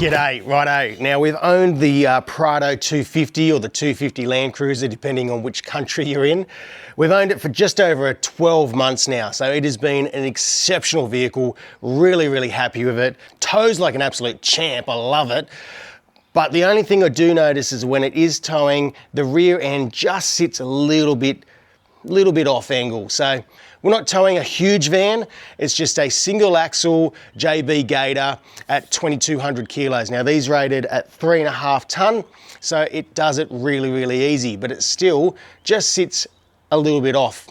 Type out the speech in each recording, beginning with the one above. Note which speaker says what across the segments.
Speaker 1: G'day, righto. Now we've owned the Prado 250 or the 250 Landcruiser, depending on which country you're in. We've owned it for just over 12 months now, so it has been an exceptional vehicle. Really, really happy with it. Tows like an absolute champ, I love it. But the only thing I do notice is when it is towing, the rear end just sits a little bit off angle. So we're not towing a huge van, it's just a single axle JB Gator at 2,200 kilos. Now these rated at 3.5 ton, so it does it really, really easy, but it still just sits a little bit off.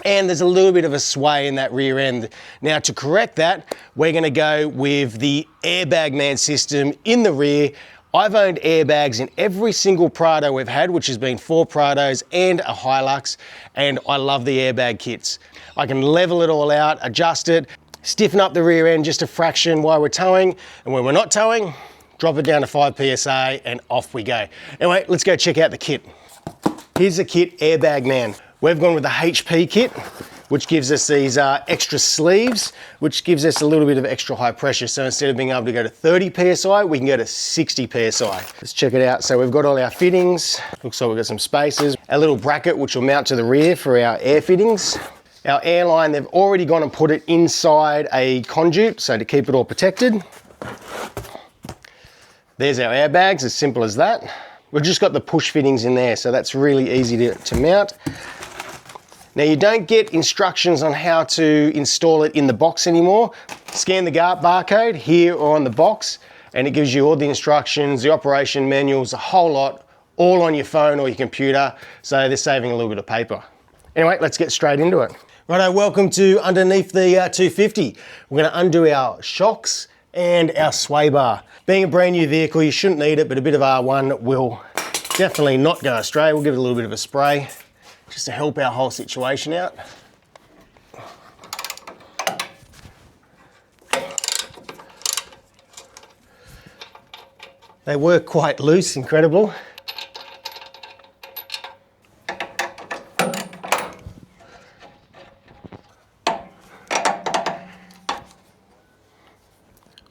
Speaker 1: And there's a little bit of a sway in that rear end. Now to correct that, we're gonna go with the Airbag Man system in the rear. I've owned airbags in every single Prado we've had, which has been 4 Prados and a Hilux, and I love the airbag kits. I can level it all out, adjust it, stiffen up the rear end just a fraction while we're towing, and when we're not towing, drop it down to 5 PSI and off we go. Anyway, let's go check out the kit. Here's the kit, Airbag Man. We've gone with the HP kit, which gives us these extra sleeves, which gives us a little bit of extra high pressure. So instead of being able to go to 30 PSI, we can go to 60 PSI. Let's check it out. So we've got all our fittings. Looks like we've got some spaces. A little bracket, which will mount to the rear for our air fittings. Our airline, they've already gone and put it inside a conduit, so to keep it all protected. There's our airbags, as simple as that. We've just got the push fittings in there, so that's really easy to mount. Now you don't get instructions on how to install it in the box anymore. Scan the barcode here or on the box and it gives you all the instructions, the operation manuals, a whole lot, all on your phone or your computer, so they're saving a little bit of paper. Anyway, let's get straight into it. Righto, welcome to underneath the 250. We're gonna undo our shocks and our sway bar. Being a brand new vehicle, you shouldn't need it, but a bit of R1 will definitely not go astray. We'll give it a little bit of a spray, just to help our whole situation out. They work quite loose, incredible.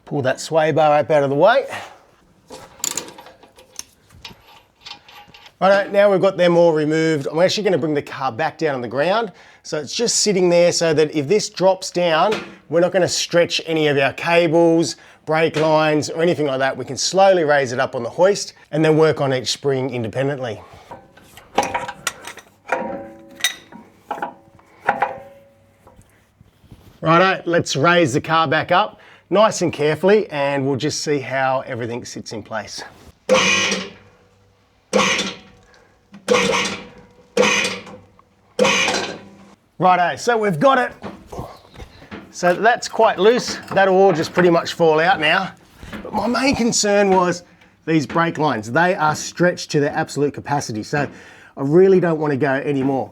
Speaker 1: Pull that sway bar up out of the way. Right, now we've got them all removed. I'm actually going to bring the car back down on the ground. So it's just sitting there so that if this drops down, we're not going to stretch any of our cables, brake lines, or anything like that. We can slowly raise it up on the hoist and then work on each spring independently. Righto, let's raise the car back up nice and carefully and we'll just see how everything sits in place. Righto, so we've got it. So that's quite loose. That'll all just pretty much fall out now. But my main concern was these brake lines. They are stretched to their absolute capacity. So I really don't want to go any more.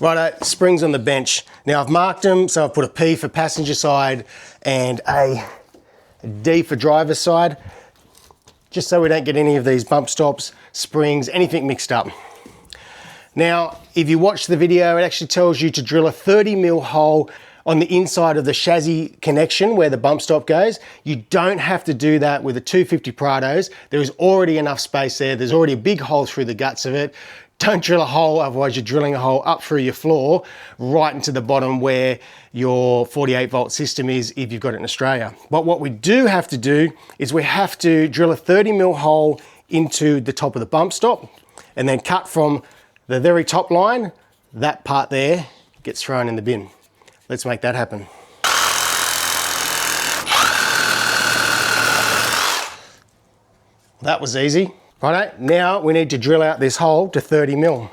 Speaker 1: Righto, springs on the bench. Now I've marked them, so I've put a P for passenger side and a D for driver's side, just so we don't get any of these bump stops, springs, anything mixed up. Now, if you watch the video, it actually tells you to drill a 30mm hole on the inside of the chassis connection where the bump stop goes. You don't have to do that with the 250 Prados. There is already enough space there. There's already a big hole through the guts of it. Don't drill a hole, otherwise you're drilling a hole up through your floor, right into the bottom where your 48 volt system is if you've got it in Australia. But what we do have to do is we have to drill a 30mm hole into the top of the bump stop and then cut from the very top line. That part there gets thrown in the bin. Let's make that happen. That was easy. Righto, now we need to drill out this hole to 30mm.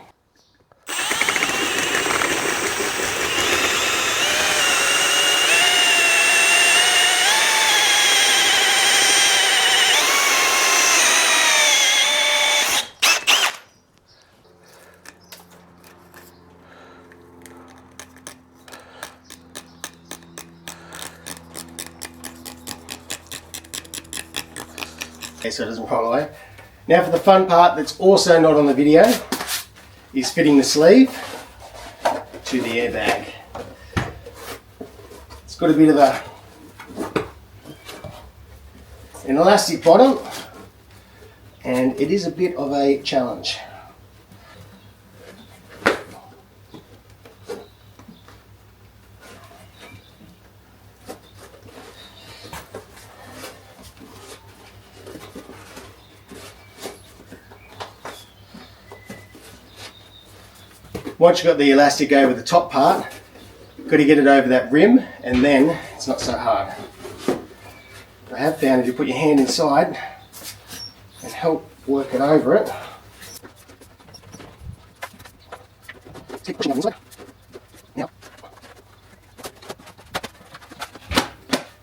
Speaker 1: Okay, so it doesn't roll away. Now for the fun part that's also not on the video, is fitting the sleeve to the airbag. It's got a bit of an elastic bottom, and it is a bit of a challenge. Once you've got the elastic over the top part, you've got to get it over that rim, and then it's not so hard. I have found if you put your hand inside and help work it over it, keep pushing inside. Now,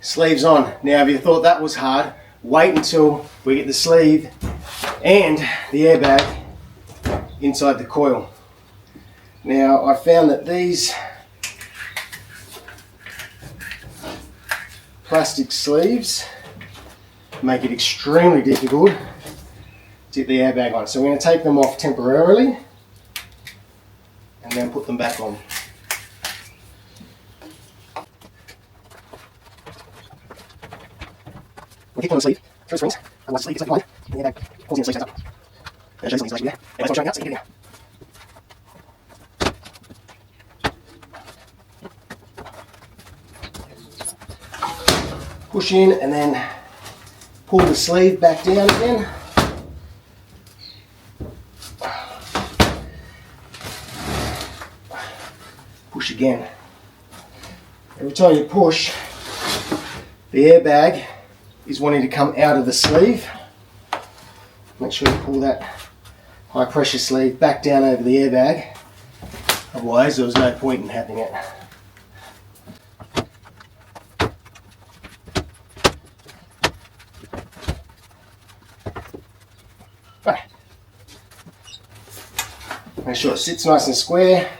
Speaker 1: sleeve's on. Now, if you thought that was hard, wait until we get the sleeve and the airbag inside the coil. Now, I found that these plastic sleeves make it extremely difficult to get the airbag on. So we're going to take them off temporarily and then put them back on. We'll keep on the sleeve, through the springs, and once the sleeve gets left behind, the airbag pulls in the sleeve up. I'll show you some installation there. And let's try it out so you can get it in. Push in and then pull the sleeve back down again. Push again. Every time you push, the airbag is wanting to come out of the sleeve. Make sure you pull that high pressure sleeve back down over the airbag. Otherwise, there was no point in having it. Make sure it sits nice and square.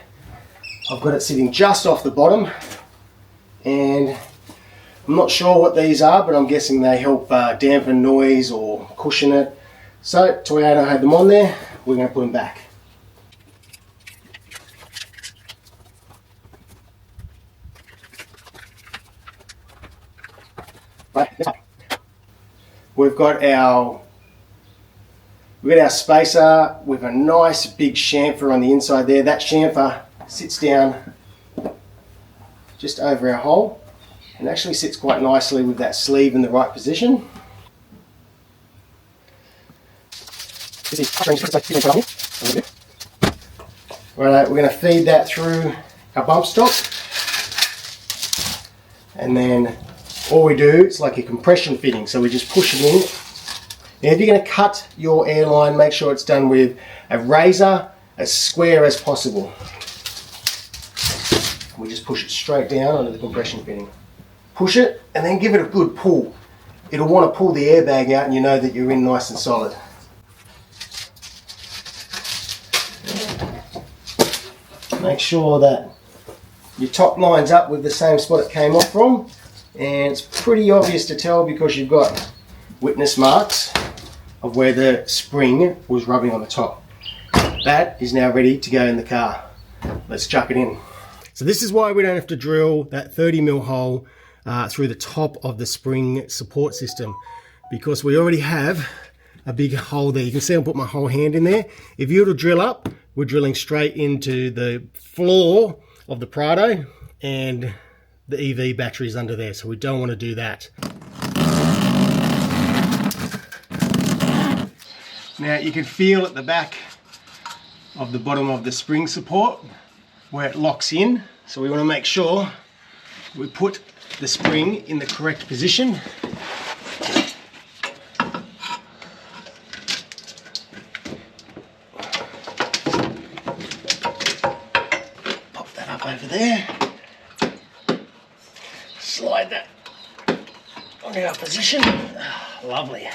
Speaker 1: I've got it sitting just off the bottom, and I'm not sure what these are, but I'm guessing they help dampen noise or cushion it. So Toyota had them on there, we're going to put them back. Right, next up. We've got our spacer with a nice big chamfer on the inside there. That chamfer sits down just over our hole and actually sits quite nicely with that sleeve in the right position. Right, we're going to feed that through our bump stock, and then all we do, it's like a compression fitting, so we just push it in. Now, if you're going to cut your airline, make sure it's done with a razor as square as possible. We just push it straight down onto the compression fitting. Push it and then give it a good pull. It'll want to pull the airbag out and you know that you're in nice and solid. Make sure that your top lines up with the same spot it came off from, and it's pretty obvious to tell because you've got witness marks of where the spring was rubbing on the top. That is now ready to go in the car. Let's chuck it in. So this is why we don't have to drill that 30mm hole through the top of the spring support system, because we already have a big hole there. You can see I'll put my whole hand in there. If you were to drill up, we're drilling straight into the floor of the Prado, and the EV batteries under there, so we don't want to do that. Now you can feel at the back of the bottom of the spring support where it locks in, so we want to make sure we put the spring in the correct position. Pop that up over there. Slide that onto our position. Lovely.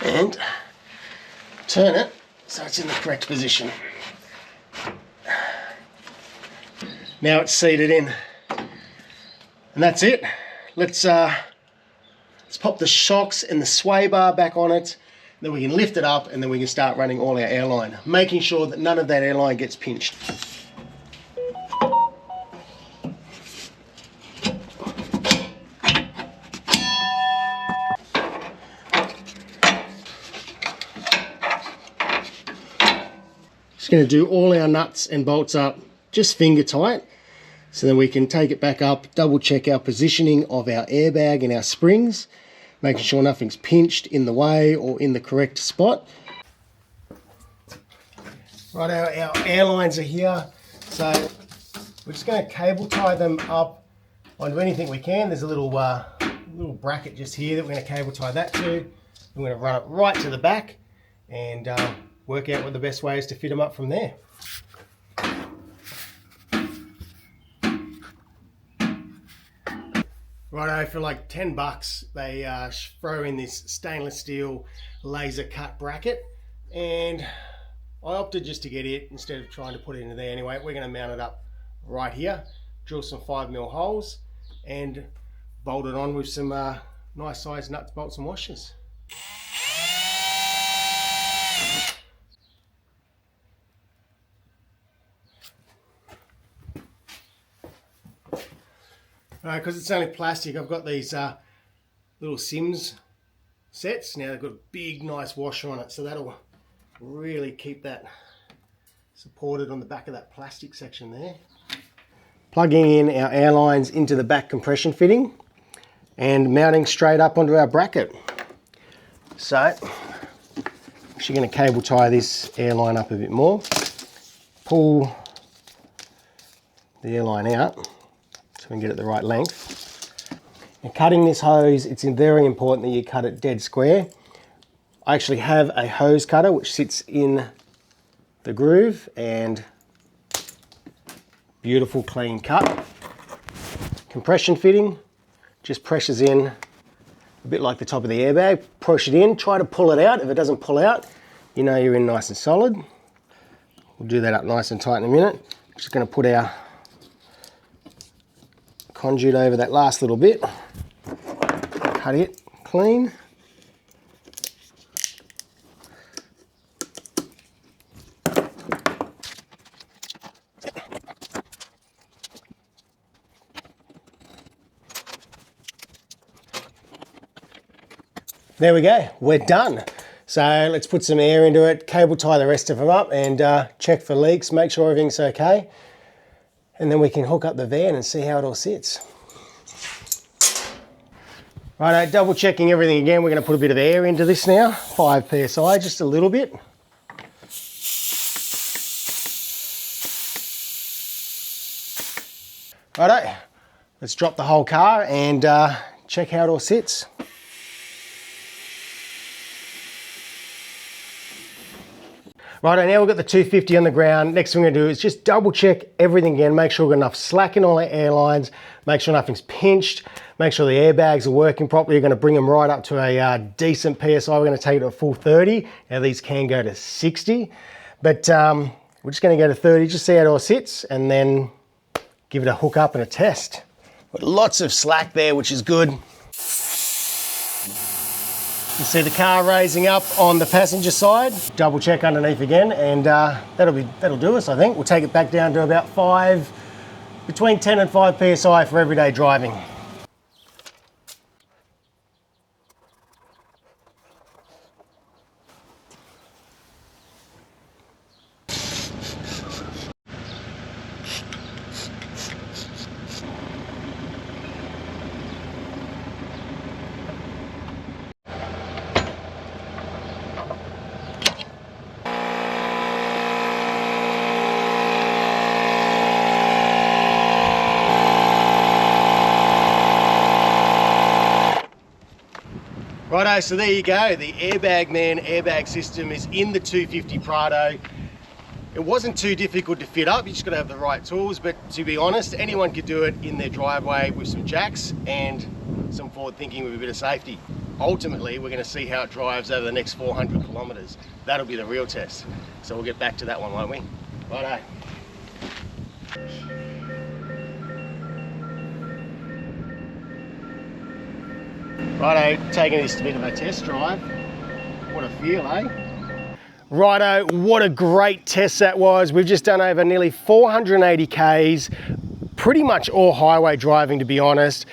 Speaker 1: And turn it so it's in the correct position. Now it's seated in, and that's it. Let's pop the shocks and the sway bar back on it. Then we can lift it up and then we can start running all our airline, making sure that none of that airline gets pinched. Just going to do all our nuts and bolts up just finger tight, so then we can take it back up, double check our positioning of our airbag and our springs, making sure nothing's pinched in the way or in the correct spot. Right, our airlines are here, so we're just going to cable tie them up onto anything we can. There's a little bracket just here that we're going to cable tie that to. We're going to run it right to the back and work out what the best way is to fit them up from there. Righto, for like 10 bucks, they throw in this stainless steel laser cut bracket, and I opted just to get it instead of trying to put it into there anyway. We're going to mount it up right here, drill some 5mm holes, and bolt it on with some nice sized nuts, bolts and washers. Because it's only plastic, I've got these little Sims sets. Now they've got a big nice washer on it, so that'll really keep that supported on the back of that plastic section there. Plugging in our airlines into the back compression fitting and mounting straight up onto our bracket. So I'm actually going to cable tie this airline up a bit more, pull the airline out so we can get it the right length. And cutting this hose, it's very important that you cut it dead square. I actually have a hose cutter which sits in the groove, and beautiful clean cut. Compression fitting just presses in a bit like the top of the airbag. Push it in, try to pull it out. If it doesn't pull out, you know you're in nice and solid. We'll do that up nice and tight in a minute. Just going to put our conduit over that last little bit, cut it clean. There we go, we're done. So let's put some air into it, cable tie the rest of them up, and check for leaks, make sure everything's okay. And then we can hook up the van and see how it all sits. Righto, double checking everything again. We're going to put a bit of air into this now, 5 psi, just a little bit. Righto, let's drop the whole car and check how it all sits. Righto, now we've got the 250 on the ground. Next thing we're gonna do is just double check everything again, make sure we've got enough slack in all our airlines, make sure nothing's pinched, make sure the airbags are working properly. You're gonna bring them right up to a decent PSI. We're gonna take it to a full 30. Now these can go to 60, but we're just gonna go to 30, just see how it all sits, and then give it a hook up and a test. Got lots of slack there, which is good. You see the car raising up on the passenger side. Double check underneath again, and that'll do us, I think. We'll take it back down to about between 10 and 5 PSI for everyday driving. Righto, so there you go. The Airbag Man airbag system is in the 250 Prado. It wasn't too difficult to fit up, you just got to have the right tools, but to be honest, anyone could do it in their driveway with some jacks and some forward thinking with a bit of safety. Ultimately, we're going to see how it drives over the next 400 kilometres. That'll be the real test. So we'll get back to that one, won't we? Righto. Righto, taking this a bit of a test drive. What a feel, eh? Righto, what a great test that was. We've just done over nearly 480 Ks, pretty much all highway driving to be honest,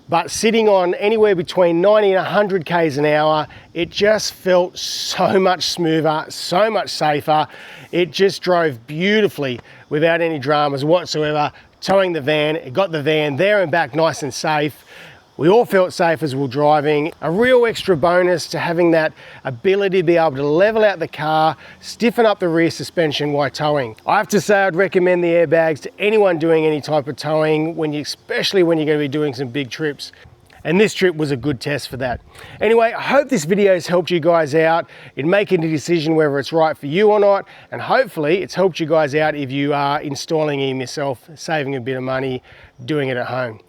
Speaker 1: but sitting on anywhere between 90 and 100 Ks an hour, it just felt so much smoother, so much safer. It just drove beautifully without any dramas whatsoever. Towing the van, it got the van there and back nice and safe. We all felt safe as we were driving. A real extra bonus to having that ability to be able to level out the car, stiffen up the rear suspension while towing. I have to say I'd recommend the airbags to anyone doing any type of towing, especially when you're going to be doing some big trips. And this trip was a good test for that. Anyway, I hope this video has helped you guys out in making a decision whether it's right for you or not. And hopefully it's helped you guys out if you are installing them yourself, saving a bit of money, doing it at home.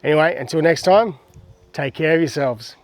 Speaker 1: Anyway, until next time, take care of yourselves.